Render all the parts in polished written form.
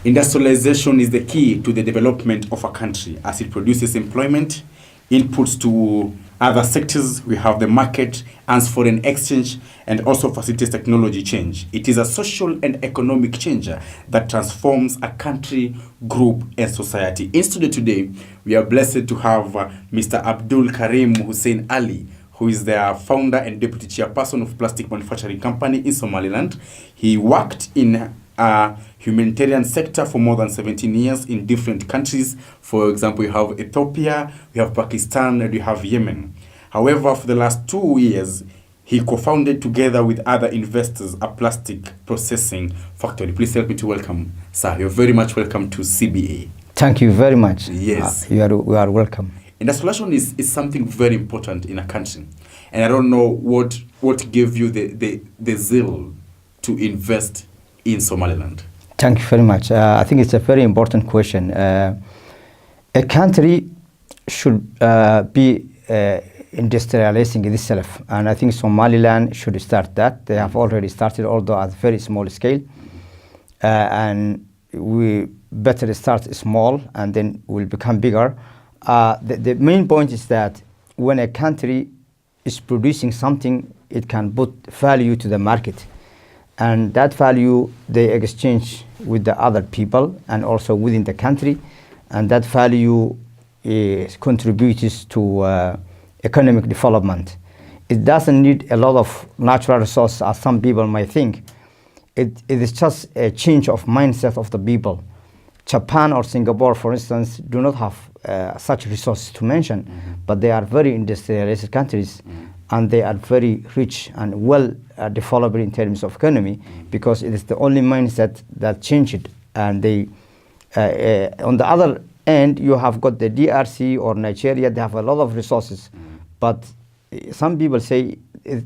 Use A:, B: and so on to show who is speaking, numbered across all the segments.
A: Industrialization is the key to the development of a country as it produces employment, inputs to other sectors. We have the market, earns foreign exchange, and also facilitates technology change. It is a social and economic changer that transforms a country, group, and society. In studio today, we are blessed to have Mr. Abdul Karim Hussein Ali, who is the founder and deputy chairperson of Plastic Manufacturing Company in Somaliland. He worked in humanitarian sector for more than 17 years in different countries. For example, you have Ethiopia, we have Pakistan, and you have Yemen. However, for the last 2 years, he co-founded together with other investors a plastic processing factory. Please help me to welcome, sir. You're very much welcome to CBA.
B: Thank you very much.
A: Yes.
B: We are welcome.
A: Industrialization is something very important in a country. And I don't know what gave you the zeal to invest in Somaliland.
B: Thank you very much. I think it's a very important question. A country should be industrializing itself, and I think Somaliland should start that. They have already started, although at a very small scale, and we better start small and then we'll become bigger. The main point is that when a country is producing something, it can put value to the market. And that value they exchange with the other people and also within the country, and that value contributes to economic development. It doesn't need a lot of natural resources as some people might think. It is just a change of mindset of the people. Japan or Singapore, for instance, do not have such resources to mention, but they are very industrialized countries. And they are very rich and well developed in terms of economy, because it is the only mindset that changed it. And they, on the other end, you have got the DRC or Nigeria. They have a lot of resources, but some people say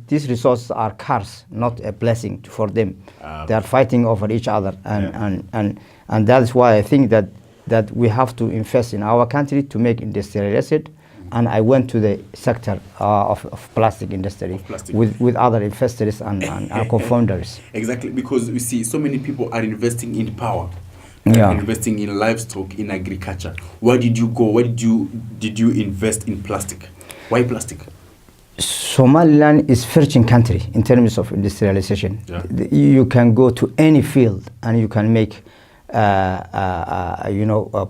B: these resources are curse, not a blessing for them. They are fighting over each other, and that is why I think that we have to invest in our country to make industrialized. And I went to the sector of plastic industry with other investors and co-founders.
A: Exactly, because we see so many people are investing in power, investing in livestock, in agriculture. Why did you go? Why did you invest in plastic? Why plastic?
B: Somaliland is virgin country in terms of industrialization. Yeah. You can go to any field and you can make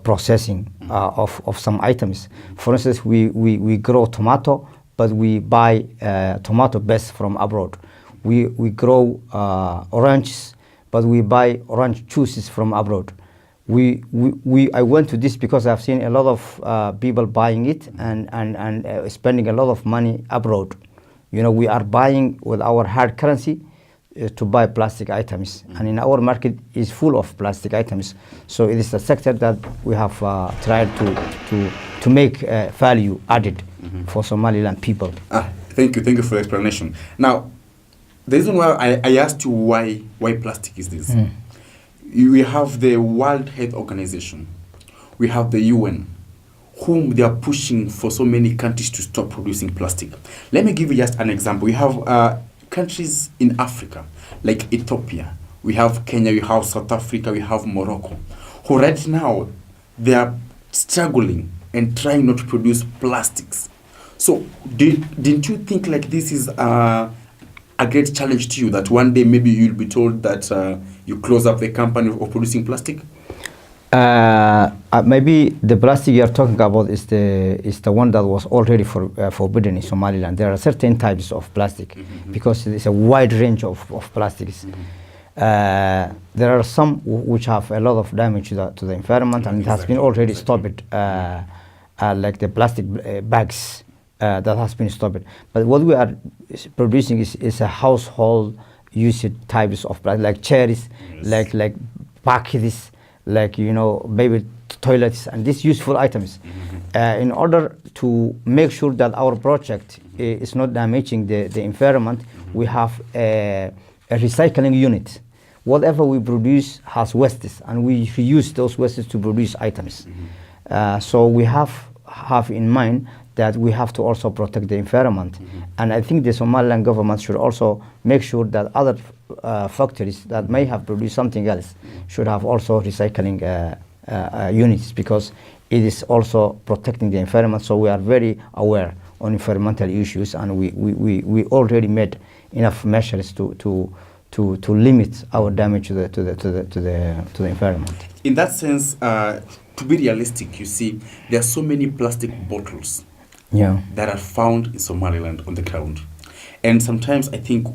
B: processing of some items. For instance, we grow tomato, but we buy tomato best from abroad. We grow oranges, but we buy orange juices from abroad. I went to this because I've seen a lot of people buying it and spending a lot of money abroad. We are buying with our hard currency to buy plastic items, and in our market is full of plastic items. So it is a sector that we have tried to make value added for Somaliland people.
A: Thank you for the explanation. Now, the reason why I asked you why plastic is this. We have the World Health Organization, we have the UN, whom they are pushing for so many countries to stop producing plastic. Let me give you just an example. We have countries in Africa, like Ethiopia, we have Kenya, we have South Africa, we have Morocco, who right now, they are struggling and trying not to produce plastics. So, didn't you think like this is a great challenge to you, that one day maybe you'll be told that you close up the company of producing plastic?
B: Maybe the plastic you're talking about is the one that was already forbidden in Somaliland. There are certain types of plastic because it's a wide range of plastics. There are some which have a lot of damage to the environment, and it has been already stopped, like the plastic bags that has been stopped. But what we are producing is a household usage types of plastic, like cherries, like packets, like baby toilets, and these useful items. In order to make sure that our project is not damaging the environment, we have a recycling unit. Whatever we produce has wastes, and we reuse those wastes to produce items. So we have have in mind that we have to also protect the environment. And I think the Somaliland government should also make sure that other factories that may have produced something else should have also recycling units, because it is also protecting the environment. So we are very aware on environmental issues, and we already made enough measures to limit our damage to the environment.
A: In that sense, to be realistic, you see, there are so many plastic bottles that are found in Somaliland on the ground. And sometimes I think,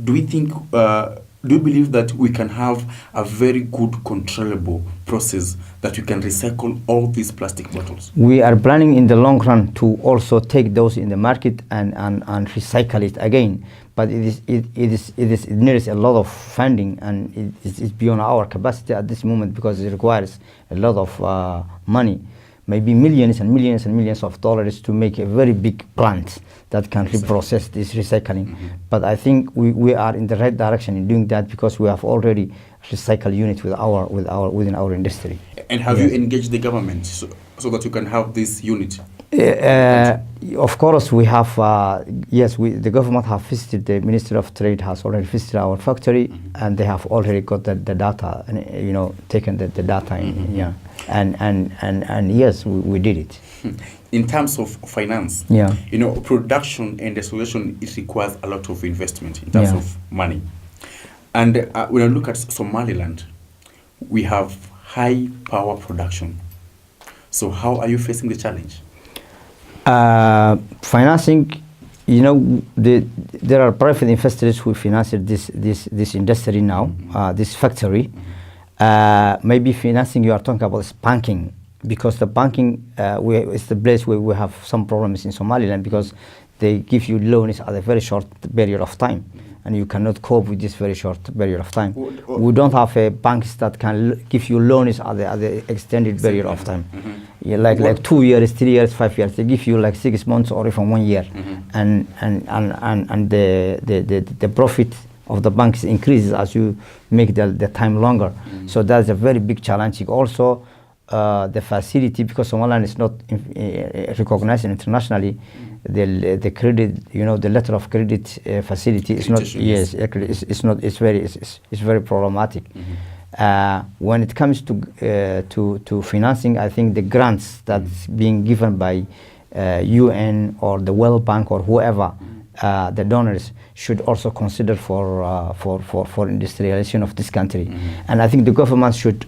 A: do you believe that we can have a very good controllable process that we can recycle all these plastic bottles?
B: We are planning in the long run to also take those in the market and recycle it again. But it needs a lot of funding, and it's beyond our capacity at this moment, because it requires a lot of money, maybe millions and millions and millions of dollars to make a very big plant that can reprocess this recycling. But I think we are in the right direction in doing that, because we have already recycle unit within our industry.
A: And have you engaged the government so that you can have this unit?
B: Of course, we have. Yes, the government have visited. The Ministry of Trade has already visited our factory, and they have already got the data, and taken the data. And yes, we did it.
A: In terms of finance, production and installation, it requires a lot of investment in terms of money. And when I look at Somaliland, we have high power production. So how are you facing the challenge? Financing,
B: there are private investors who finance this industry now, this factory. Maybe financing you are talking about is banking, because the banking is the place where we have some problems in Somaliland, because they give you loans at a very short period of time, and you cannot cope with this very short period of time. We don't have banks that can give you loans at the extended period of time. Like 2 years, 3 years, 5 years. They give you like 6 months or even 1 year, and the profit of the banks increases as you make the time longer. So that's a very big challenge. Also, the facility, because Somaliland is not recognized internationally, the credit, the letter of credit facility is not. Yes, it's not. It's very problematic. When it comes to financing, I think the grants that's being given by UN or the World Bank or whoever, the donors should also consider for industrialization of this country. And I think the government should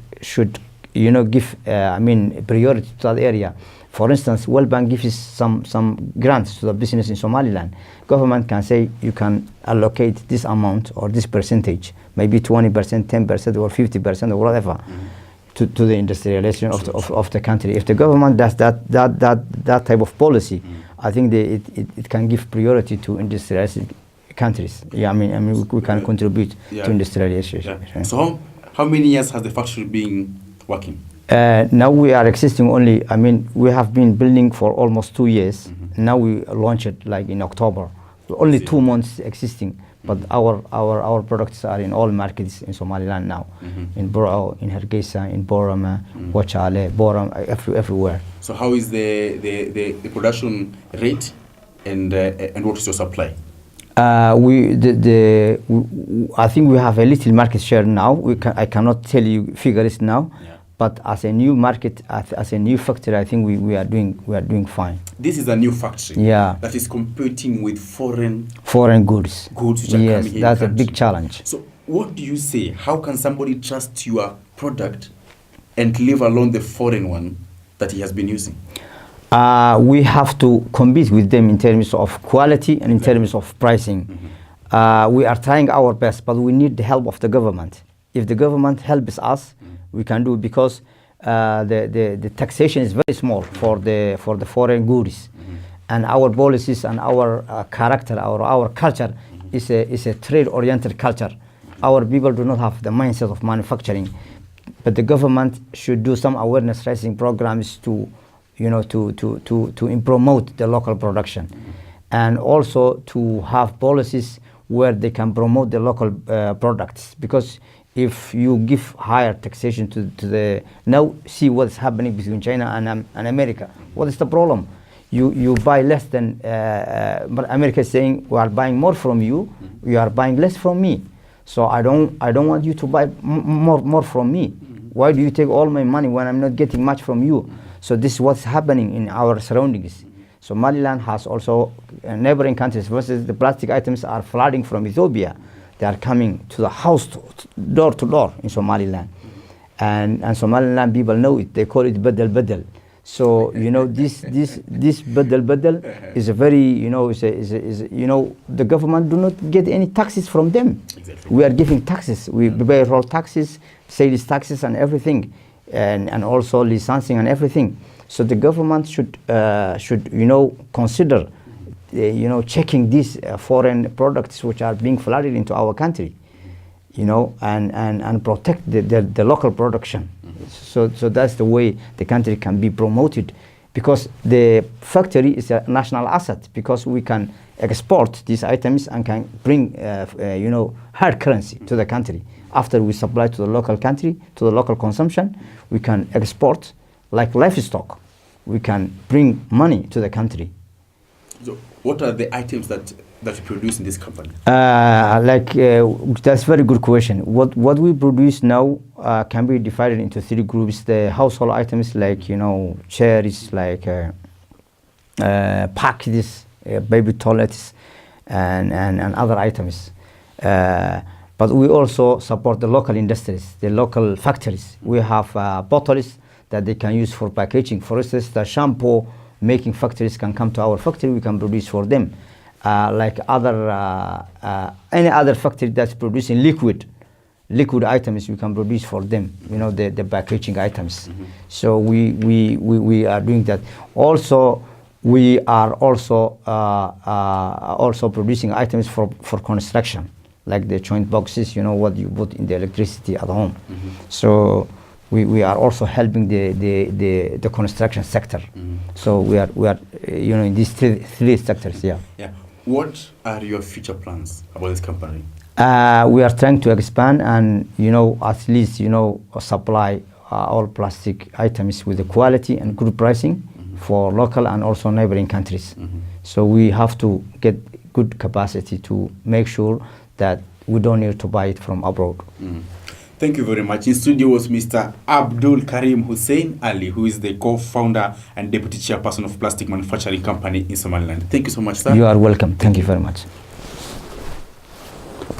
B: give priority to that area. For instance, World Bank gives some grants to the business in Somaliland. Government can say you can allocate this amount or this percentage, maybe 20%, 10% or 50% or whatever, to the industrialization of the country. If the government does that type of policy, I think it can give priority to industrialized countries. We can contribute to industrialization.
A: So how many years has the factory been working?
B: Now we are existing only, we have been building for almost 2 years. Now we launched it like in October. Only 2 months existing, but our products are in all markets in Somaliland now. In Burao, in Hargeisa, in Borama, Wachale, Boram, everywhere.
A: So how is the production rate and what is your supply?
B: I think we have a little market share now. I cannot tell you figures now. But as a new market, as a new factory, I think we are doing fine.
A: This is a new factory that is competing with foreign goods. Goods which are coming here.
B: That's a big challenge.
A: So what do you say? How can somebody trust your product and leave alone the foreign one that he has been using?
B: We have to compete with them in terms of quality and in terms of pricing. We are trying our best, but we need the help of the government. If the government helps us, we can do it, because the taxation is very small for the foreign goods, and our policies and our character, our culture is a trade-oriented culture. Our people do not have the mindset of manufacturing, but the government should do some awareness raising programs to promote the local production, and also to have policies where they can promote the local products, because if you give higher taxation to the, now see what's happening between China and America. What is the problem? You buy less than, but America is saying we are buying more from you, you are buying less from me. So I don't want you to buy more from me. Why do you take all my money when I'm not getting much from you? So this is what's happening in our surroundings. Somaliland has also neighboring countries versus the plastic items are flooding from Ethiopia. They are coming to the house, door to door in Somaliland. And Somaliland people know it, they call it bedel. So, this bedel is a very, the government do not get any taxes from them. Exactly. We are giving taxes. We pay roll taxes, sales taxes and everything, and also licensing and everything. So the government should consider, checking these foreign products which are being flooded into our country, and protect the local production. So that's the way the country can be promoted, because the factory is a national asset, because we can export these items and can bring hard currency to the country. After we supply to the local country, to the local consumption, we can export like livestock. We can bring money to the country.
A: So what are the items that you produce in this company?
B: That's a very good question. What we produce now can be divided into 3 groups. The household items like, chairs, like packages, baby toilets, and other items. But we also support the local industries, the local factories. We have bottles that they can use for packaging. For instance, the shampoo making factories can come to our factory, we can produce for them. Like any other factory that's producing liquid items, we can produce for them, the packaging items. So we are doing that. Also, we are also producing items for construction, like the joint boxes, what you put in the electricity at home. So we are also helping the construction sector. So we are in these three sectors. Yeah.
A: What are your future plans about this company?
B: We are trying to expand and at least supply all plastic items with the quality and good pricing for local and also neighboring countries. So we have to get good capacity to make sure that we don't need to buy it from abroad.
A: Thank you very much. In studio was Mr. Abdul Karim Hussein Ali, who is the co-founder and deputy chairperson of Plastic Manufacturing Company in Somaliland. Thank you so much, sir.
B: You are welcome. Thank you very much.